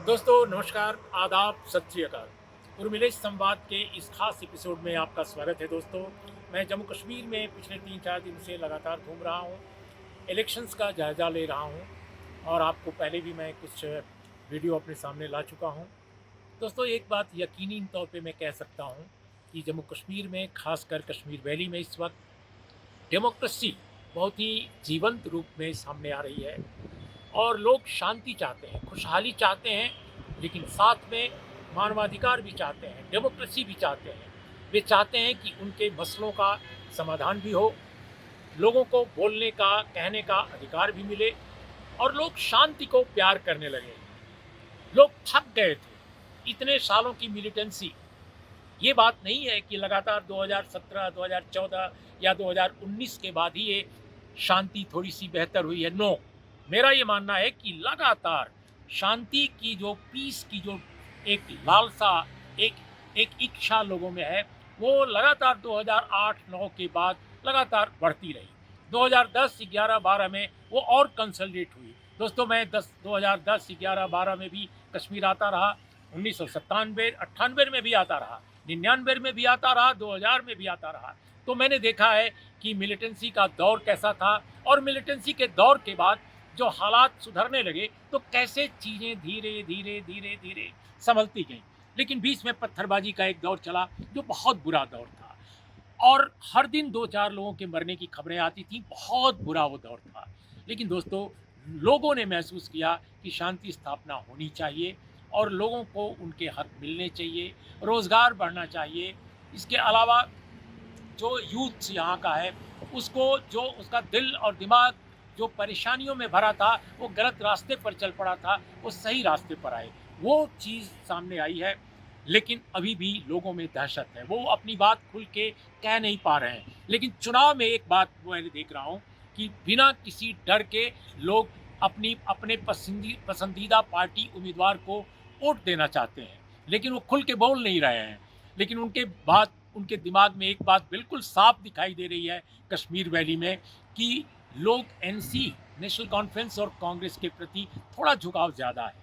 दोस्तों नमस्कार, आदाब, सत श्री अकाल। उर्मिलेश संवाद के इस खास एपिसोड में आपका स्वागत है। दोस्तों, मैं जम्मू कश्मीर में पिछले 3-4 दिन से लगातार घूम रहा हूँ, इलेक्शंस का जायज़ा ले रहा हूँ और आपको पहले भी मैं कुछ वीडियो अपने सामने ला चुका हूँ। दोस्तों, एक बात यकीनी तौर पे मैं कह सकता हूँ कि जम्मू कश्मीर में, ख़ासकर कश्मीर वैली में इस वक्त डेमोक्रेसी बहुत ही जीवंत रूप में सामने आ रही है और लोग शांति चाहते हैं, खुशहाली चाहते हैं, लेकिन साथ में मानवाधिकार भी चाहते हैं, डेमोक्रेसी भी चाहते हैं। वे चाहते हैं कि उनके मसलों का समाधान भी हो, लोगों को बोलने का, कहने का अधिकार भी मिले और लोग शांति को प्यार करने लगे। लोग थक गए थे, इतने सालों की मिलिटेंसी। ये बात नहीं है कि लगातार 2017, 2014 या 2019 के बाद ही ये शांति थोड़ी-सी बेहतर हुई है, नो। मेरा ये मानना है कि लगातार शांति की जो पीस की जो एक लालसा, एक एक इच्छा लोगों में है, वो लगातार 2008-9 के बाद लगातार बढ़ती रही। 2010, 11, 12 में वो और कंसोलिडेट हुई। दोस्तों, मैं 2010, 11, 12 में भी कश्मीर आता रहा, 1997, 98 में भी आता रहा, 99 में भी आता रहा, 2000 में भी आता रहा। तो मैंने देखा है कि मिलिटेंसी का दौर कैसा था और मिलिटेंसी के दौर के बाद जो हालात सुधरने लगे तो कैसे चीज़ें धीरे धीरे धीरे धीरे संभलती गईं। लेकिन बीच में पत्थरबाजी का एक दौर चला जो बहुत बुरा दौर था और हर दिन 2-4 लोगों के मरने की खबरें आती थीं, बहुत बुरा वो दौर था। लेकिन दोस्तों, लोगों ने महसूस किया कि शांति स्थापना होनी चाहिए और लोगों को उनके हक मिलने चाहिए, रोज़गार बढ़ना चाहिए। इसके अलावा जो यूथ यहाँ का है, उसको जो उसका दिल और दिमाग जो परेशानियों में भरा था, वो गलत रास्ते पर चल पड़ा था, वो सही रास्ते पर आए। वो चीज़ सामने आई है, लेकिन अभी भी लोगों में दहशत है। वो अपनी बात खुल के कह नहीं पा रहे हैं। लेकिन चुनाव में एक बात मैं देख रहा हूँ कि बिना किसी डर के लोग अपने पसंदीदा पार्टी उम्मीदवार को वोट देना चाहते हैं, लेकिन वो खुल के बोल नहीं रहे हैं। लेकिन उनके दिमाग में एक बात बिल्कुल साफ दिखाई दे रही है कश्मीर वैली में कि लोग एनसी, नेशनल कॉन्फ्रेंस और कांग्रेस के प्रति थोड़ा झुकाव ज़्यादा है,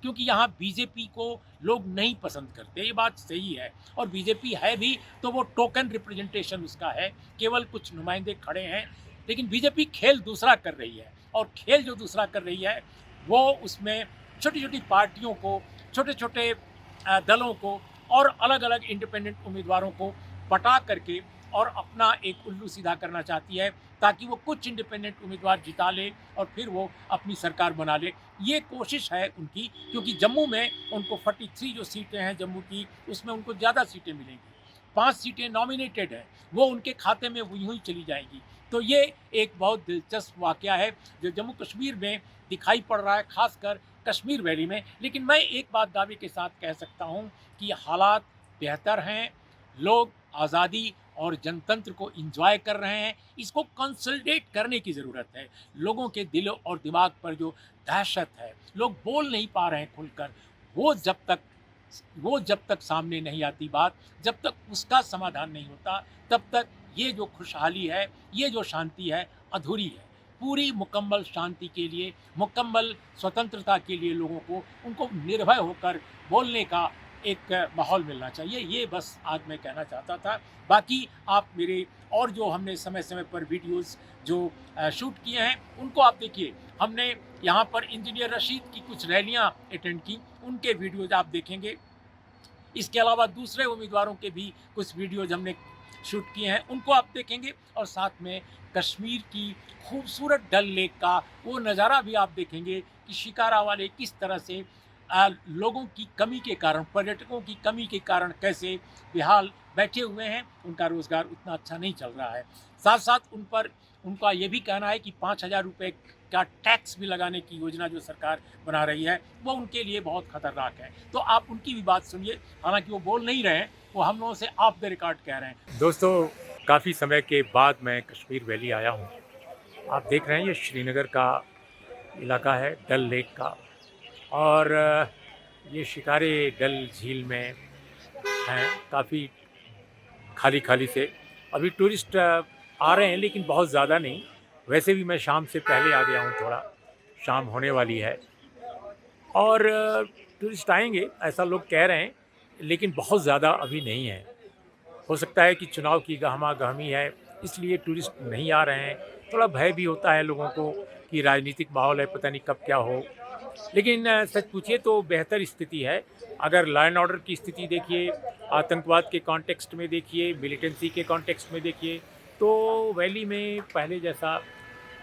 क्योंकि यहाँ बीजेपी को लोग नहीं पसंद करते। ये बात सही है और बीजेपी है भी तो वो टोकन रिप्रेजेंटेशन उसका है, केवल कुछ नुमाइंदे खड़े हैं। लेकिन बीजेपी खेल दूसरा कर रही है और खेल जो दूसरा कर रही है वो उसमें छोटी-छोटी पार्टियों को, छोटे-छोटे दलों को और अलग-अलग इंडिपेंडेंट उम्मीदवारों को पटा करके और अपना एक उल्लू सीधा करना चाहती है, ताकि वो कुछ इंडिपेंडेंट उम्मीदवार जिता ले और फिर वो अपनी सरकार बना ले। ये कोशिश है उनकी, क्योंकि जम्मू में उनको 43 जो सीटें हैं जम्मू की, उसमें उनको ज़्यादा सीटें मिलेंगी। 5 सीटें नॉमिनेटेड हैं, वो उनके खाते में यूँ ही चली जाएँगी। तो ये एक बहुत दिलचस्प वाक़या है जो जम्मू कश्मीर में दिखाई पड़ रहा है, ख़ासकर कश्मीर वैली में। लेकिन मैं एक बात दावे के साथ कह सकता हूँ कि हालात बेहतर हैं, लोग आज़ादी और जनतंत्र को एंजॉय कर रहे हैं। इसको कंसोलिडेट करने की ज़रूरत है। लोगों के दिल और दिमाग पर जो दहशत है, लोग बोल नहीं पा रहे हैं खुलकर, वो जब तक वो जब तक सामने नहीं आती बात, जब तक उसका समाधान नहीं होता, तब तक ये जो खुशहाली है, ये जो शांति है, अधूरी है। पूरी मुकम्मल शांति के लिए, मुकम्मल स्वतंत्रता के लिए लोगों को, उनको निर्भय होकर बोलने का एक माहौल मिलना चाहिए। ये बस आज मैं कहना चाहता था। बाकी आप मेरे और जो हमने समय-समय पर वीडियोज़ जो शूट किए हैं, उनको आप देखिए। हमने यहाँ पर इंजीनियर रशीद की कुछ रैलियाँ अटेंड की, उनके वीडियोज़ आप देखेंगे। इसके अलावा दूसरे उम्मीदवारों के भी कुछ वीडियोज़ हमने शूट किए हैं, उनको आप देखेंगे और साथ में कश्मीर की खूबसूरत डल लेक का वो नज़ारा भी आप देखेंगे कि शिकारा वाले किस तरह से लोगों की कमी के कारण, पर्यटकों की कमी के कारण कैसे बेहाल बैठे हुए हैं, उनका रोज़गार उतना अच्छा नहीं चल रहा है। साथ-साथ उन पर उनका ये भी कहना है कि 5,000 रुपए का टैक्स भी लगाने की योजना जो सरकार बना रही है, वो उनके लिए बहुत खतरनाक है। तो आप उनकी भी बात सुनिए, हालाँकि वो बोल नहीं रहे हैं, वो हम लोगों से ऑफ द रिकॉर्ड कह रहे हैं। दोस्तों, काफ़ी समय के बाद मैं कश्मीर वैली आया हूँ। आप देख रहे हैं ये श्रीनगर का इलाका है, डल लेक का, और ये शिकारे डल झील में हैं, काफ़ी खाली-खाली से। अभी टूरिस्ट आ रहे हैं लेकिन बहुत ज़्यादा नहीं। वैसे भी मैं शाम से पहले आ गया हूँ थोड़ा, शाम होने वाली है। और टूरिस्ट आएंगे ऐसा लोग कह रहे हैं, लेकिन बहुत ज़्यादा अभी नहीं है। हो सकता है कि चुनाव की गहमा गहमी है, इसलिए टूरिस्ट नहीं आ रहे हैं। थोड़ा भय भी होता है लोगों को कि राजनीतिक माहौल है, पता नहीं कब क्या हो। लेकिन सच पूछिए तो बेहतर स्थिति है। अगर लॉ एंड ऑर्डर की स्थिति देखिए, आतंकवाद के कॉन्टेक्स्ट में देखिए, मिलिटेंसी के कॉन्टेक्स्ट में देखिए, तो वैली में पहले जैसा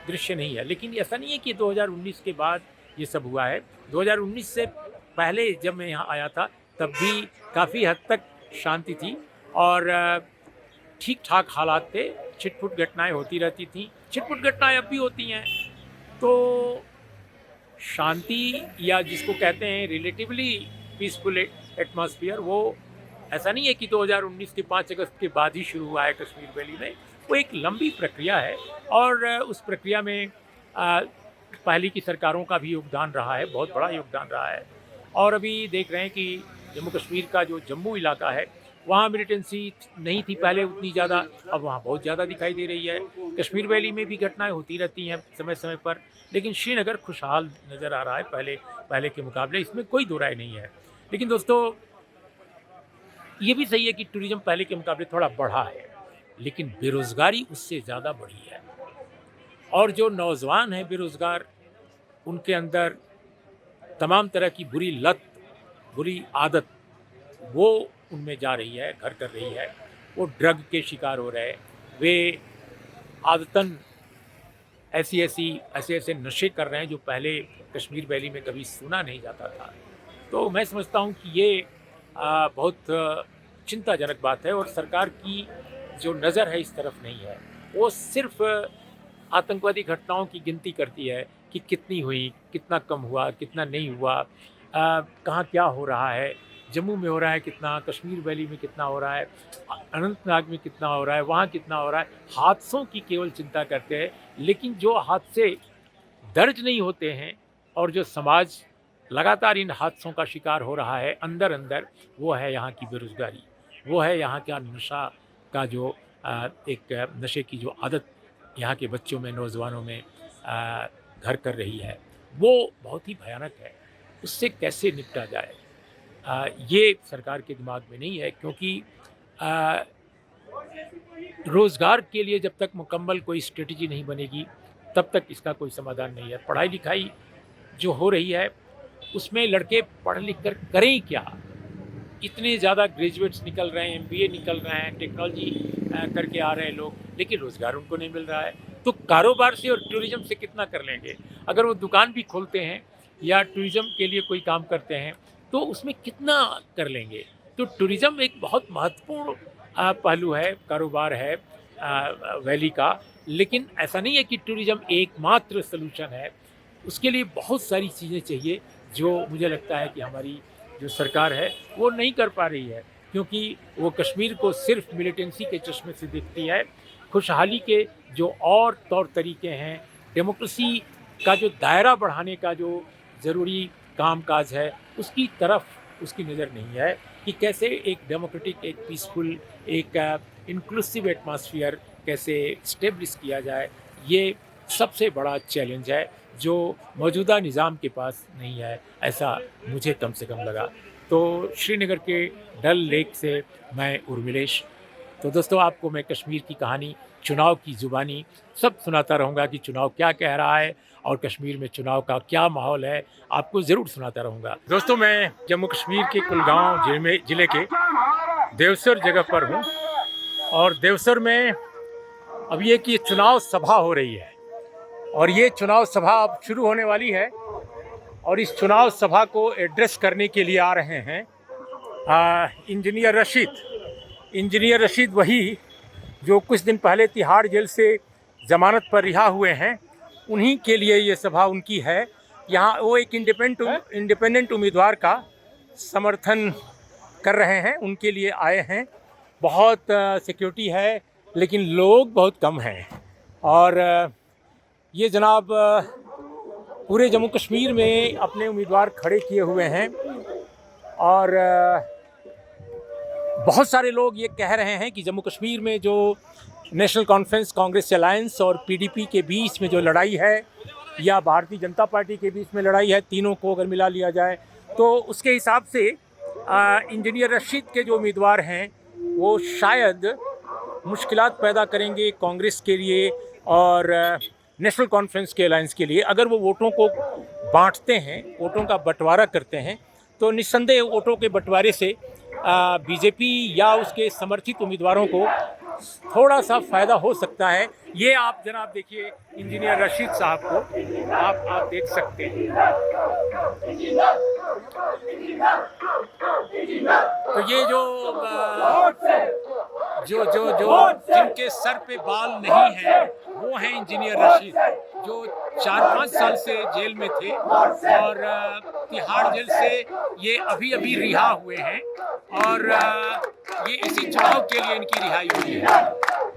दृश्य नहीं है। लेकिन ऐसा नहीं है कि 2019 के बाद ये सब हुआ है। 2019 से पहले जब मैं यहाँ आया था तब भी काफ़ी हद तक शांति थी और ठीक ठाक हालात थे। छिटपुट घटनाएं होती रहती थी, छिटपुट घटनाएं अब भी होती हैं। तो शांति या जिसको कहते हैं रिलेटिवली पीसफुल एटमॉस्फेयर, वो ऐसा नहीं है कि 2019 के 5 अगस्त के बाद ही शुरू हुआ है कश्मीर वैली में। वो एक लंबी प्रक्रिया है और उस प्रक्रिया में पहले की सरकारों का भी योगदान रहा है, बहुत बड़ा योगदान रहा है। और अभी देख रहे हैं कि जम्मू कश्मीर का जो जम्मू इलाका है वहाँ मिलिटेंसी नहीं थी पहले उतनी ज़्यादा, अब वहाँ बहुत ज़्यादा दिखाई दे रही है। कश्मीर वैली में भी घटनाएं होती रहती हैं समय समय पर, लेकिन श्रीनगर खुशहाल नज़र आ रहा है पहले के मुकाबले, इसमें कोई दो राय नहीं है। लेकिन दोस्तों ये भी सही है कि टूरिज़्म पहले के मुकाबले थोड़ा बढ़ा है, लेकिन बेरोज़गारी उससे ज़्यादा बढ़ी है। और जो नौजवान हैं बेरोज़गार, उनके अंदर तमाम तरह की बुरी लत, बुरी आदत वो उनमें जा रही है, घर कर रही है। वो ड्रग के शिकार हो रहे हैं, वे आदतन ऐसे नशे कर रहे हैं जो पहले कश्मीर वैली में कभी सुना नहीं जाता था। तो मैं समझता हूँ कि ये बहुत चिंताजनक बात है और सरकार की जो नज़र है इस तरफ नहीं है। वो सिर्फ आतंकवादी घटनाओं की गिनती करती है कि कितनी हुई, कितना कम हुआ, कितना नहीं हुआ, कहाँ क्या हो रहा है, जम्मू में हो रहा है कितना, कश्मीर वैली में कितना हो रहा है, अनंतनाग में कितना हो रहा है, वहाँ कितना हो रहा है। हादसों की केवल चिंता करते हैं, लेकिन जो हादसे दर्ज नहीं होते हैं और जो समाज लगातार इन हादसों का शिकार हो रहा है अंदर अंदर, वो है यहाँ की बेरोज़गारी, वो है यहाँ का नशा का जो एक नशे की जो आदत यहाँ के बच्चों में, नौजवानों में घर कर रही है, वो बहुत ही भयानक है। उससे कैसे निपटा जाए ये सरकार के दिमाग में नहीं है, क्योंकि रोज़गार के लिए जब तक मुकम्मल कोई स्ट्रेटजी नहीं बनेगी तब तक इसका कोई समाधान नहीं है। पढ़ाई लिखाई जो हो रही है उसमें लड़के पढ़ लिख कर करें क्या? इतने ज़्यादा ग्रेजुएट्स निकल रहे हैं, MBA निकल रहे हैं, टेक्नोलॉजी करके आ रहे हैं लोग, लेकिन रोज़गार उनको नहीं मिल रहा है। तो कारोबार से और टूरिज़्म से कितना कर लेंगे? अगर वो दुकान भी खोलते हैं या टूरिज़्म के लिए कोई काम करते हैं तो उसमें कितना कर लेंगे? तो टूरिज़्म एक बहुत महत्वपूर्ण पहलू है, कारोबार है वैली का। लेकिन ऐसा नहीं है कि टूरिज़्म एकमात्र सलूशन है, उसके लिए बहुत सारी चीज़ें चाहिए जो मुझे लगता है कि हमारी जो सरकार है वो नहीं कर पा रही है, क्योंकि वो कश्मीर को सिर्फ मिलिटेंसी के चश्मे से देखती है। खुशहाली के जो और तौर तरीके हैं, डेमोक्रेसी का जो दायरा बढ़ाने का जो ज़रूरी कामकाज है, उसकी तरफ उसकी नज़र नहीं है कि कैसे एक डेमोक्रेटिक, एक पीसफुल, एक इंक्लूसिव एटमॉस्फेयर कैसे इस्टेब्लिश किया जाए। ये सबसे बड़ा चैलेंज है जो मौजूदा निज़ाम के पास नहीं है, ऐसा मुझे कम से कम लगा। तो श्रीनगर के डल लेक से मैं उर्मिलेश। तो दोस्तों, आपको मैं कश्मीर की कहानी, चुनाव की ज़ुबानी सब सुनाता रहूँगा कि चुनाव क्या कह रहा है और कश्मीर में चुनाव का क्या माहौल है, आपको ज़रूर सुनाता रहूँगा। दोस्तों, मैं जम्मू कश्मीर के कुलगांव ज़िले के देवसर जगह पर हूँ और देवसर में अब ये कि चुनाव सभा हो रही है और ये चुनाव सभा अब शुरू होने वाली है और इस चुनाव सभा को एड्रेस करने के लिए आ रहे हैं इंजीनियर रशीद, वही जो कुछ दिन पहले तिहाड़ जेल से ज़मानत पर रिहा हुए हैं, उन्हीं के लिए ये सभा उनकी है। यहाँ वो एक इंडिपेंडेंट उम्मीदवार का समर्थन कर रहे हैं, उनके लिए आए हैं। बहुत सिक्योरिटी है लेकिन लोग बहुत कम हैं और ये जनाब पूरे जम्मू कश्मीर में अपने उम्मीदवार खड़े किए हुए हैं और बहुत सारे लोग ये कह रहे हैं कि जम्मू कश्मीर में जो नेशनल कॉन्फ्रेंस, कांग्रेस अलायंस और PDP के बीच में जो लड़ाई है या भारतीय जनता पार्टी के बीच में लड़ाई है, तीनों को अगर मिला लिया जाए तो उसके हिसाब से इंजीनियर रशीद के जो उम्मीदवार हैं वो शायद मुश्किलात पैदा करेंगे कांग्रेस के लिए और नेशनल कॉन्फ्रेंस के अलायंस के लिए। अगर वो वोटों को बांटते हैं, वोटों का बंटवारा करते हैं, तो निस्संदेह वोटों के बंटवारे से बीजेपी या उसके समर्थित उम्मीदवारों को थोड़ा सा फ़ायदा हो सकता है। ये आप जनाब देखिए इंजीनियर रशीद साहब को आप देख सकते हैं। तो ये जो जिनके सर पे बाल नहीं है वो हैं इंजीनियर रशीद, जो 4-5 साल से जेल में थे और तिहाड़ जेल से ये अभी रिहा हुए हैं और ये इसी चुनाव के लिए इनकी रिहाई हुई है।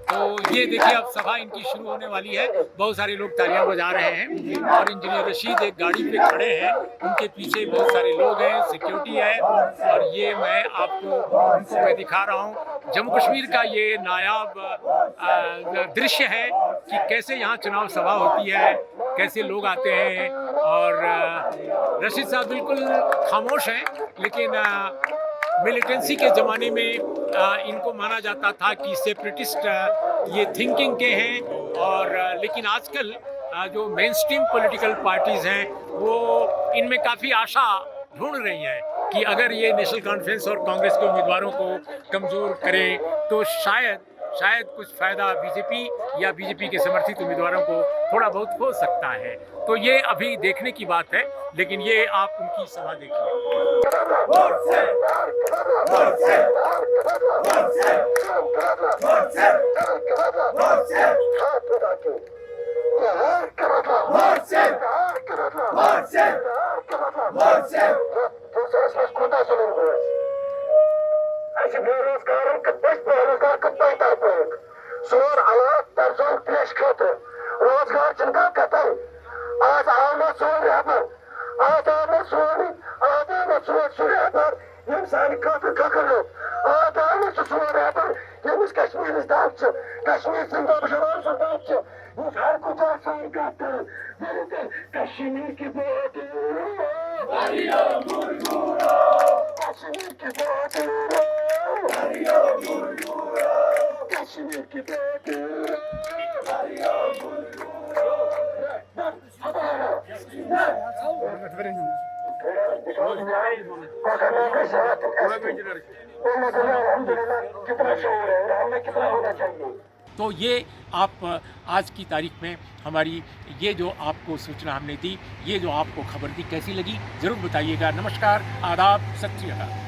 तो ये देखिए अब सभा इनकी शुरू होने वाली है, बहुत सारे लोग तालियां बजा रहे हैं और इंजीनियर रशीद एक गाड़ी पे खड़े हैं, उनके पीछे बहुत सारे लोग हैं, सिक्योरिटी है और ये मैं आपको मैं दिखा रहा हूँ जम्मू कश्मीर का ये नायाब दृश्य है कि कैसे यहाँ चुनाव सभा होती है, कैसे लोग आते हैं। और रशीद साहब बिल्कुल खामोश हैं, लेकिन मिलिटेंसी के ज़माने में इनको माना जाता था कि सेपरेटिस्ट ये थिंकिंग के हैं और लेकिन आजकल जो मेन स्ट्रीम पॉलिटिकल पार्टीज़ हैं वो इनमें काफ़ी आशा ढूंढ रही हैं कि अगर ये नेशनल कॉन्फ्रेंस और कांग्रेस के उम्मीदवारों को कमज़ोर करें तो शायद कुछ फ़ायदा बीजेपी या बीजेपी के समर्थित उम्मीदवारों को थोड़ा बहुत हो सकता है। तो ये अभी देखने की बात है, लेकिन ये आप उनकी सभा देखिए। रोजगार जिनका कतल आज आना सोन रहबर आज आना सोन रहबर यम सान कतर ककरो आज आना सोन रहबर यमस कश्मीर दाच कश्मीर जिंदाबाद सरदाच ये हर कुछ आसान कतर कश्मीर की बात हरिया मुरमुरा कश्मीर की बात हरिया मुरमुरा कश्मीर की बात हरिया तो ये आप आज की तारीख में हमारी ये जो आपको सूचना हमने दी, ये जो आपको खबर दी, कैसी लगी ज़रूर बताइएगा। नमस्कार, आदाब, सत श्री अकाल।